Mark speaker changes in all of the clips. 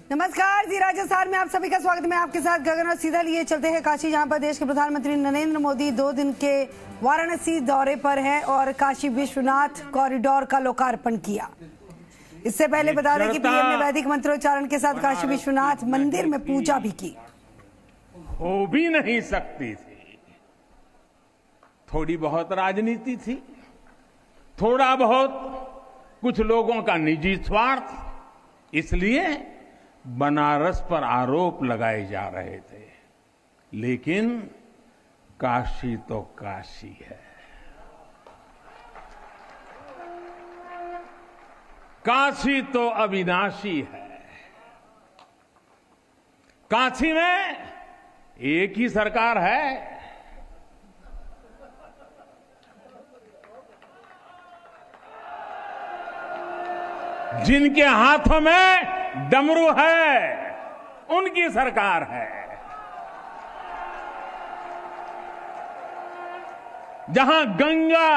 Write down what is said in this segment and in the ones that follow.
Speaker 1: नमस्कार जी, राजस्थान में आप सभी का स्वागत है। मैं आपके साथ गगन और सीधा लिए चलते हैं काशी, जहां पर देश के प्रधानमंत्री नरेंद्र मोदी 2 दिन के वाराणसी दौरे पर हैं और काशी विश्वनाथ कॉरिडोर का लोकार्पण किया। इससे पहले बता दें कि पीएम ने वैदिक मंत्रोच्चारण के साथ काशी विश्वनाथ मंदिर में पूजा भी की।
Speaker 2: हो भी नहीं सकती थी, थोड़ी बहुत राजनीति थी, थोड़ा बहुत कुछ लोगों का निजी स्वार्थ, इसलिए बनारस पर आरोप लगाए जा रहे थे। लेकिन काशी तो काशी है, काशी तो अविनाशी है। काशी में एक ही सरकार है, जिनके हाथों में डमरू है, उनकी सरकार है। जहां गंगा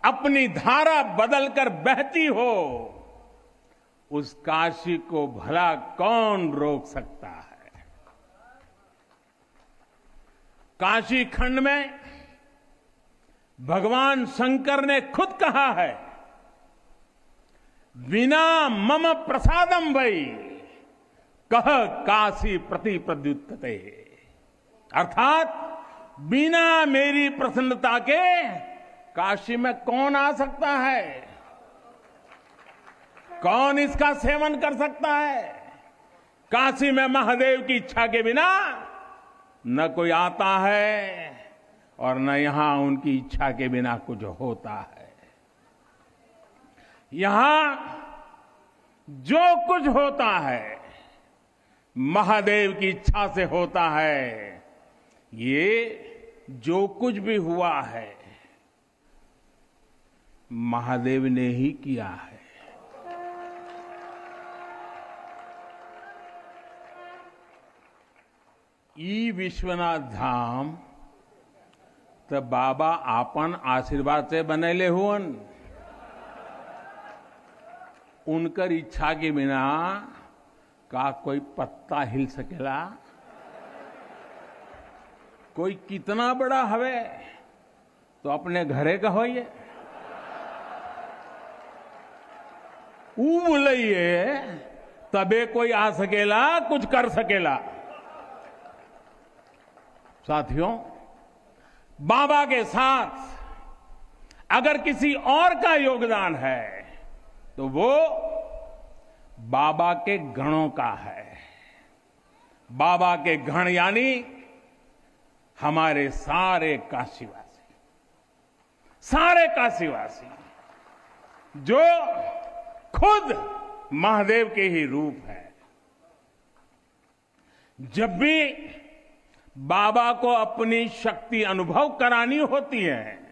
Speaker 2: अपनी धारा बदलकर बहती हो, उस काशी को भला कौन रोक सकता है। काशी खंड में भगवान शंकर ने खुद कहा है, विना मम प्रसादम वै कह काशी प्रति प्रद्युत्ते, अर्थात बिना मेरी प्रसन्नता के काशी में कौन आ सकता है, कौन इसका सेवन कर सकता है। काशी में महादेव की इच्छा के बिना न कोई आता है और न यहां उनकी इच्छा के बिना कुछ होता है। यहां जो कुछ होता है महादेव की इच्छा से होता है। ये जो कुछ भी हुआ है महादेव ने ही किया है। ई विश्वनाथ धाम तो बाबा आपन आशीर्वाद से बनेले हुअन, उनकर इच्छा के बिना का कोई पत्ता हिल सकेला। कोई कितना बड़ा हवे तो अपने घरे का होइए, ऊ बोलिए तबे कोई आ सकेला, कुछ कर सकेला। साथियों, बाबा के साथ अगर किसी और का योगदान है तो वो बाबा के गणों का है। बाबा के गण यानी हमारे सारे काशीवासी, सारे काशीवासी जो खुद महादेव के ही रूप है। जब भी बाबा को अपनी शक्ति अनुभव करानी होती है,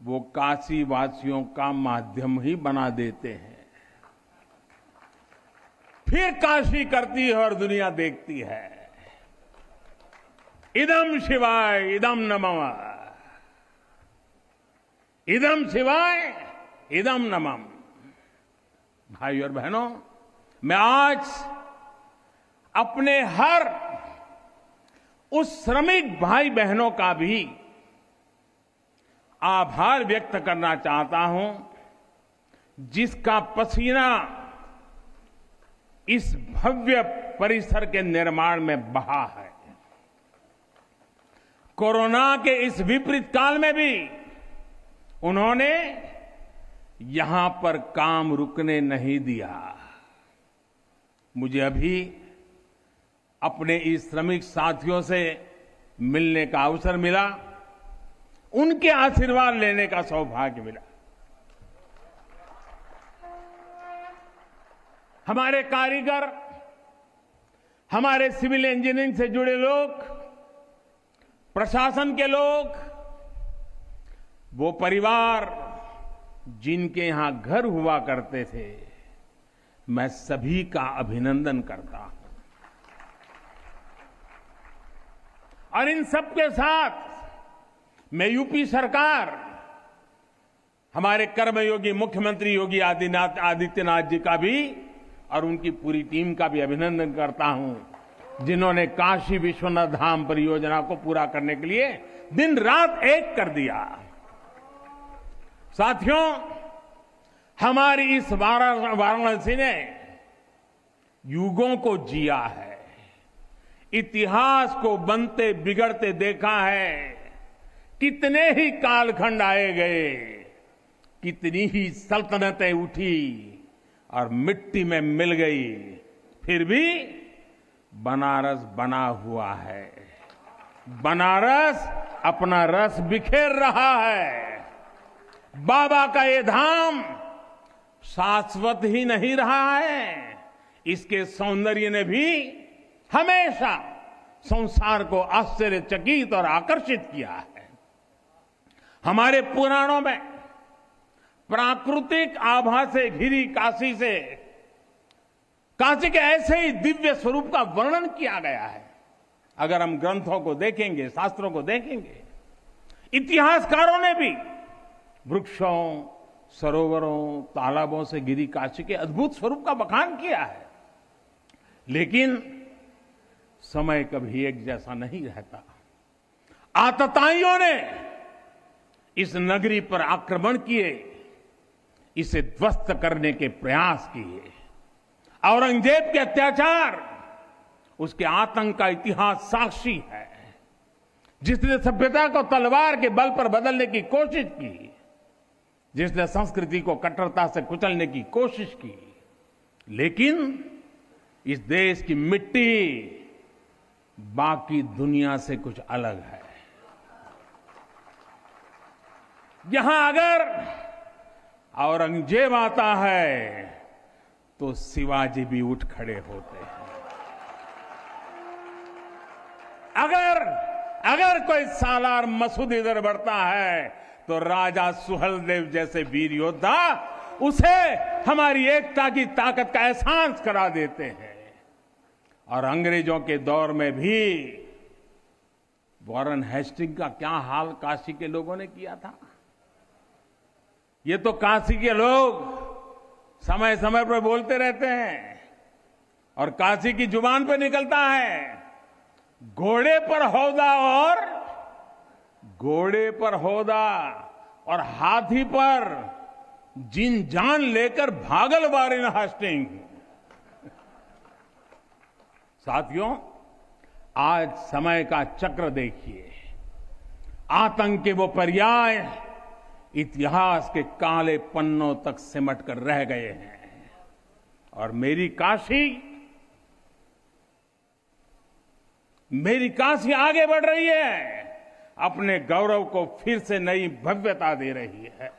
Speaker 2: वो काशी वासियों का माध्यम ही बना देते हैं। फिर काशी करती है और दुनिया देखती है। इदम शिवाय इदम नमः, इदम शिवाय इदम नमः। भाई और बहनों, मैं आज अपने हर उस श्रमिक भाई बहनों का भी आभार व्यक्त करना चाहता हूं, जिसका पसीना इस भव्य परिसर के निर्माण में बहा है। कोरोना के इस विपरीत काल में भी उन्होंने यहां पर काम रुकने नहीं दिया। मुझे अभी अपने इस श्रमिक साथियों से मिलने का अवसर मिला, उनके आशीर्वाद लेने का सौभाग्य मिला। हमारे कारीगर, हमारे सिविल इंजीनियरिंग से जुड़े लोग, प्रशासन के लोग, वो परिवार जिनके यहां घर हुआ करते थे, मैं सभी का अभिनंदन करता हूं। और इन सबके साथ मैं यूपी सरकार, हमारे कर्मयोगी मुख्यमंत्री योगी आदित्यनाथ जी का भी और उनकी पूरी टीम का भी अभिनंदन करता हूं, जिन्होंने काशी विश्वनाथ धाम परियोजना को पूरा करने के लिए दिन रात एक कर दिया। साथियों, हमारी इस वाराणसी ने युगों को जिया है, इतिहास को बनते बिगड़ते देखा है। कितने ही कालखंड आए गए, कितनी ही सल्तनतें उठी और मिट्टी में मिल गई, फिर भी बनारस बना हुआ है। बनारस अपना रस बिखेर रहा है। बाबा का ये धाम शाश्वत ही नहीं रहा है, इसके सौंदर्य ने भी हमेशा संसार को आश्चर्यचकित और आकर्षित किया है। हमारे पुराणों में प्राकृतिक आभा से घिरी काशी के ऐसे ही दिव्य स्वरूप का वर्णन किया गया है। अगर हम ग्रंथों को देखेंगे, शास्त्रों को देखेंगे, इतिहासकारों ने भी वृक्षों, सरोवरों, तालाबों से घिरी काशी के अद्भुत स्वरूप का बखान किया है। लेकिन समय कभी एक जैसा नहीं रहता। आतताइयों ने इस नगरी पर आक्रमण किए, इसे ध्वस्त करने के प्रयास किए। औरंगजेब के अत्याचार, उसके आतंक का इतिहास साक्षी है। जिसने सभ्यता को तलवार के बल पर बदलने की कोशिश की, जिसने संस्कृति को कट्टरता से कुचलने की कोशिश की, लेकिन इस देश की मिट्टी बाकी दुनिया से कुछ अलग है। यहां अगर औरंगजेब आता है तो शिवाजी भी उठ खड़े होते हैं। अगर कोई सालार मसूद इधर बढ़ता है तो राजा सुहेलदेव जैसे वीर योद्धा उसे हमारी एकता की ताकत का एहसास करा देते हैं। और अंग्रेजों के दौर में भी वॉरेन हेस्टिंग का क्या हाल काशी के लोगों ने किया था। ये तो काशी के लोग समय समय पर बोलते रहते हैं और काशी की जुबान पर निकलता है, घोड़े पर होदा और हाथी पर जिन जान लेकर भागल वॉरेन हेस्टिंग। साथियों, आज समय का चक्र देखिए। आतंक के वो पर्याय इतिहास के काले पन्नों तक सिमट कर रह गए हैं और मेरी काशी आगे बढ़ रही है, अपने गौरव को फिर से नई भव्यता दे रही है।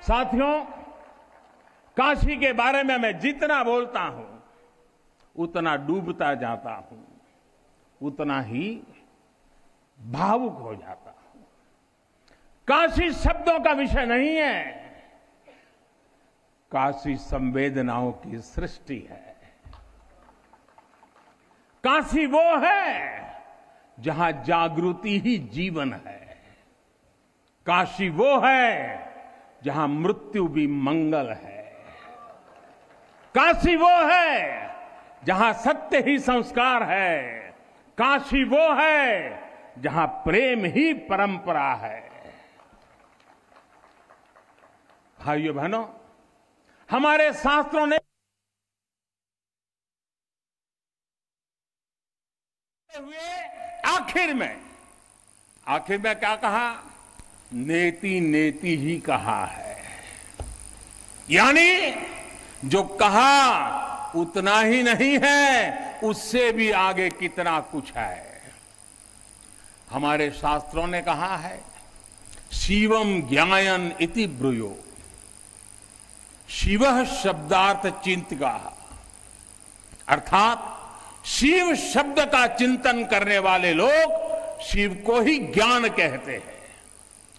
Speaker 2: साथियों, काशी के बारे में मैं जितना बोलता हूं उतना डूबता जाता हूं, उतना ही भावुक हो जाता हूं। काशी शब्दों का विषय नहीं है, काशी संवेदनाओं की सृष्टि है। काशी वो है जहां जागृति ही जीवन है। काशी वो है जहां मृत्यु भी मंगल है। काशी वो है जहां सत्य ही संस्कार है। काशी वो है जहां प्रेम ही परंपरा है। भाइयों बहनों, हमारे शास्त्रों ने आखिर में क्या कहा? नेति नेति ही कहा है। यानी जो कहा उतना ही नहीं है, उससे भी आगे कितना कुछ है। हमारे शास्त्रों ने कहा है, शिवम ज्ञायन इति ब्रूयो, शिवः शब्दार्थ चिंतका, अर्थात शिव शब्द का चिंतन करने वाले लोग शिव को ही ज्ञान कहते हैं।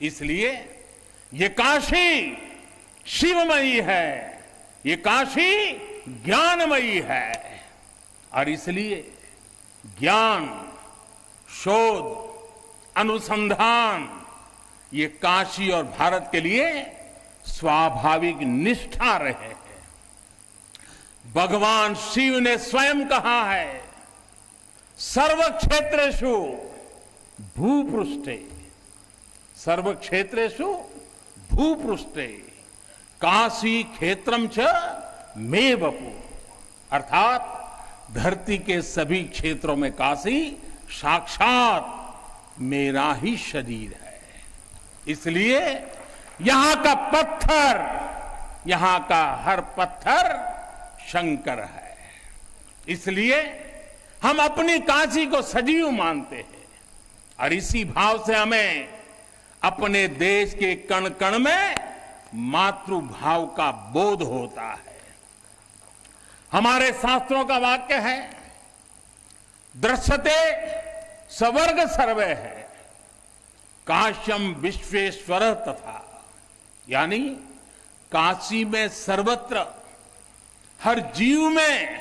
Speaker 2: इसलिए ये काशी शिवमयी है, ये काशी ज्ञानमयी है। और इसलिए ज्ञान, शोध, अनुसंधान ये काशी और भारत के लिए स्वाभाविक निष्ठा रहे हैं। भगवान शिव ने स्वयं कहा है, सर्व क्षेत्रेषु भूपृष्ठे, सर्व क्षेत्रेषु भूपृष्ठे काशी क्षेत्रम च मे वपु, अर्थात धरती के सभी क्षेत्रों में काशी साक्षात मेरा ही शरीर है। इसलिए यहां का पत्थर, यहां का हर पत्थर शंकर है। इसलिए हम अपनी काशी को सजीव मानते हैं और इसी भाव से हमें अपने देश के कण कण में मातृभाव का बोध होता है। हमारे शास्त्रों का वाक्य है, दृश्यते स्वर्ग सर्वे है, काश्यम विश्वेश्वर तथा, यानी काशी में सर्वत्र हर जीव में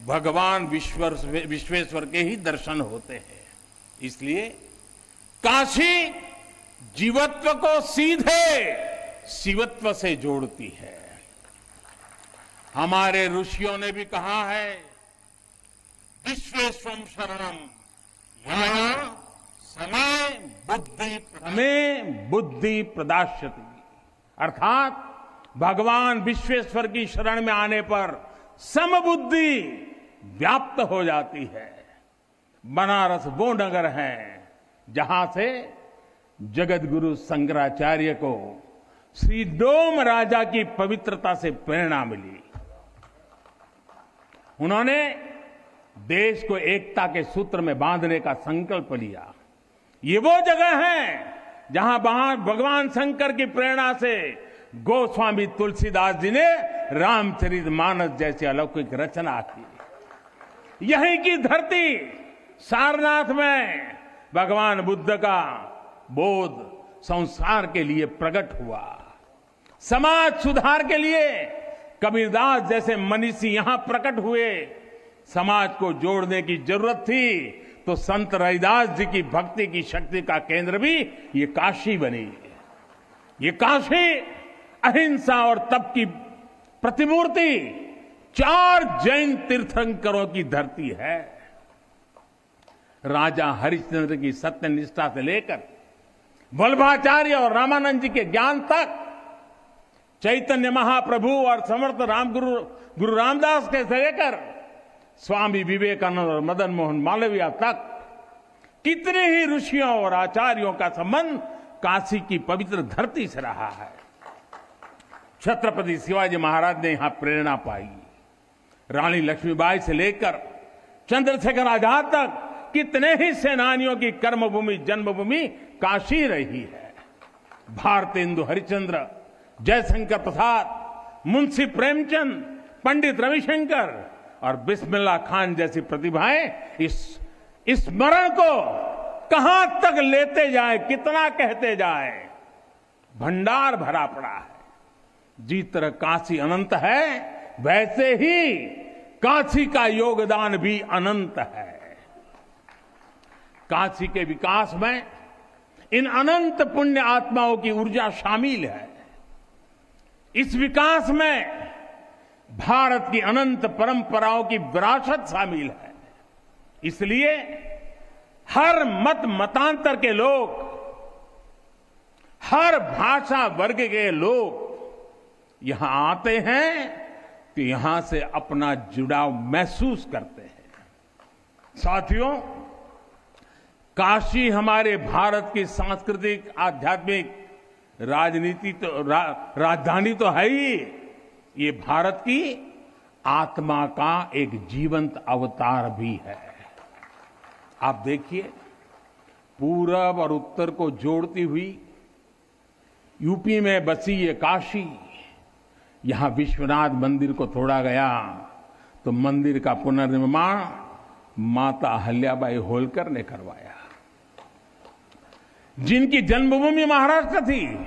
Speaker 2: भगवान विश्वेश्वर के ही दर्शन होते हैं। इसलिए काशी जीवत्व को सीधे शिवत्व से जोड़ती है। हमारे ऋषियों ने भी कहा है, विश्वेश्वरम शरणम समय बुद्धि प्रदास्यति, अर्थात भगवान विश्वेश्वर की शरण में आने पर समबुद्धि व्याप्त हो जाती है। बनारस वो नगर है जहां से जगत गुरु शंकराचार्य को श्री डोम राजा की पवित्रता से प्रेरणा मिली। उन्होंने देश को एकता के सूत्र में बांधने का संकल्प लिया। ये वो जगह है जहां भगवान शंकर की प्रेरणा से गोस्वामी तुलसीदास जी ने रामचरितमानस जैसी अलौकिक रचना की। यहीं की धरती सारनाथ में भगवान बुद्ध का बोध संसार के लिए प्रकट हुआ। समाज सुधार के लिए कबीरदास जैसे मनीषी यहां प्रकट हुए। समाज को जोड़ने की जरूरत थी तो संत रविदास जी की भक्ति की शक्ति का केंद्र भी ये काशी बनी। ये काशी अहिंसा और तप की प्रतिमूर्ति 4 जैन तीर्थंकरों की धरती है। राजा हरिश्चंद्र की सत्यनिष्ठा से लेकर वल्लभाचार्य और रामानंद जी के ज्ञान तक, चैतन्य महाप्रभु और समर्थ गुरु रामदास के से लेकर स्वामी विवेकानंद और मदन मोहन मालवीय तक कितने ही ऋषियों और आचार्यों का संबंध काशी की पवित्र धरती से रहा है। छत्रपति शिवाजी महाराज ने यहां प्रेरणा पाई। रानी लक्ष्मीबाई से लेकर चंद्रशेखर आजाद तक कितने ही सेनानियों की कर्मभूमि जन्मभूमि काशी रही है। भारतेंदु हरिश्चंद्र, जयशंकर प्रसाद, मुंशी प्रेमचंद, पंडित रविशंकर और बिस्मिल्लाह खान जैसी प्रतिभाएं इस स्मरण को कहां तक लेते जाए, कितना कहते जाए, भंडार भरा पड़ा है। जिस तरह काशी अनंत है वैसे ही काशी का योगदान भी अनंत है। काशी के विकास में इन अनंत पुण्य आत्माओं की ऊर्जा शामिल है। इस विकास में भारत की अनंत परंपराओं की विरासत शामिल है। इसलिए हर मत मतांतर के लोग, हर भाषा वर्ग के लोग यहां आते हैं तो यहां से अपना जुड़ाव महसूस करते हैं। साथियों, काशी हमारे भारत की सांस्कृतिक, आध्यात्मिक, राजधानी तो है ही, ये भारत की आत्मा का एक जीवंत अवतार भी है। आप देखिए, पूरब और उत्तर को जोड़ती हुई यूपी में बसी ये काशी, यहां विश्वनाथ मंदिर को तोड़ा गया तो मंदिर का पुनर्निर्माण माता अहल्याबाई होलकर ने करवाया। जिनकी जन्मभूमि महाराष्ट्र थी,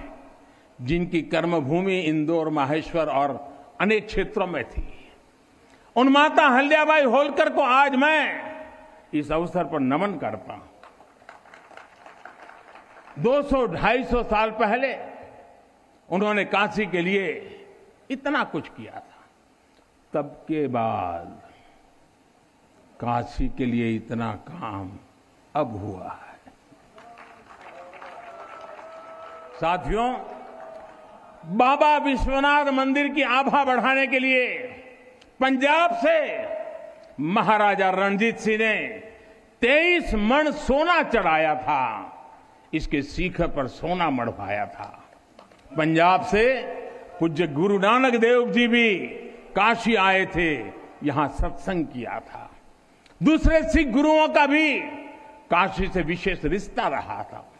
Speaker 2: जिनकी कर्मभूमि इंदौर, माहेश्वर और अनेक क्षेत्रों में थी, उन माता अहल्याबाई होलकर को आज मैं इस अवसर पर नमन करता हूं। 200-250 साल पहले उन्होंने काशी के लिए इतना कुछ किया था। तब के बाद काशी के लिए इतना काम अब हुआ है। साथियों, बाबा विश्वनाथ मंदिर की आभा बढ़ाने के लिए पंजाब से महाराजा रणजीत सिंह ने 23 मण सोना चढ़ाया था। इसके शिखर पर सोना मढ़वाया था। पंजाब से पूज्य गुरु नानक देव जी भी काशी आए थे, यहां सत्संग किया था। दूसरे सिख गुरुओं का भी काशी से विशेष रिश्ता रहा था।